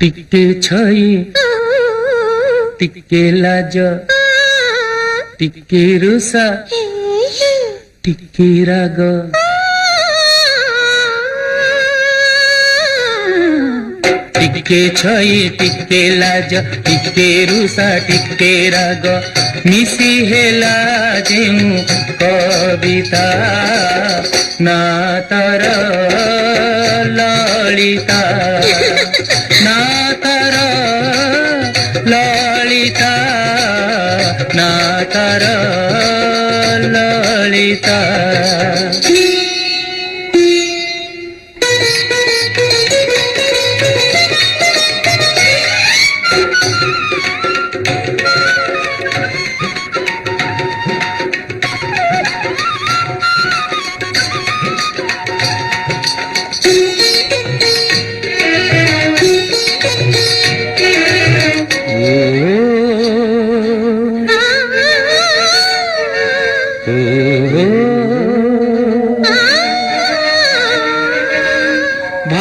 टिके छई टिके लाज टिके रुषा टिके राग टिके छई टिके लाज टिके रुषा टिके राग मिसी हेला जेउ कविता ना तर ललिता ना तर ललिता ना तर ललिता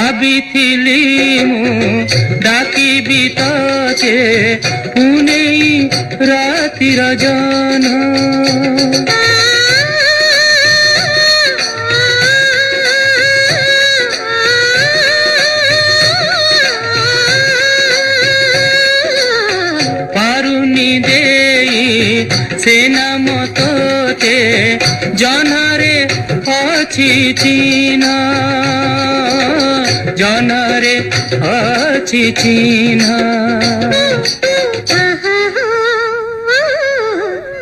भाबिथिली मु डाकिबी तोते पुणे रातिर जन पारुनी देई सेना मतोते जनरे अछि चिन्ह जनरे अछि चिन्ह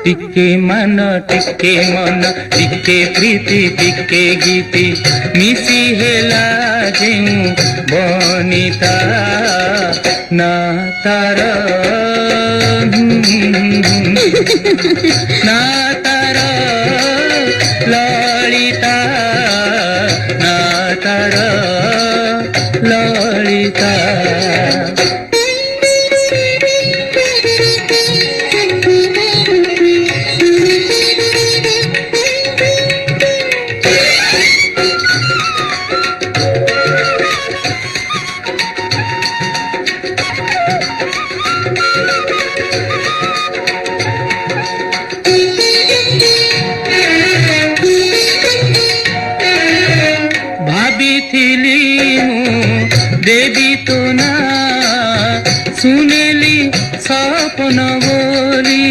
टिके मन टिके मन टिके प्रीति टिके गीति मिसी हेला जेउ बनिता ना तर ना तर ललिता ना तर ललिता देवी तो ना सुनेली सपन बोली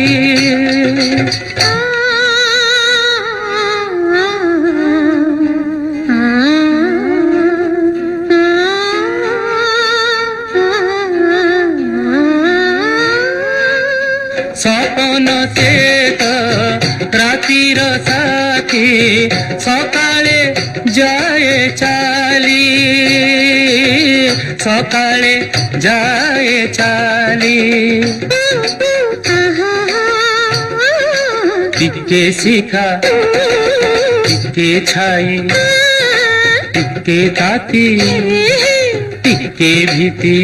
सपन से तो रातिर साथी सकाळे जाए चाली सकाळे जाए चाली टिके शिखा टिके छाई टिके ताती टिके भीति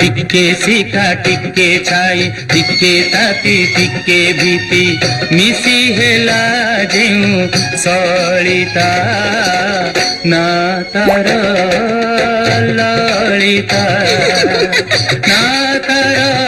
टिके शिखा टिके छाई टिके ताती टिके भीति मिसी हेला जेउ सलिता ना तर ललिता ना तर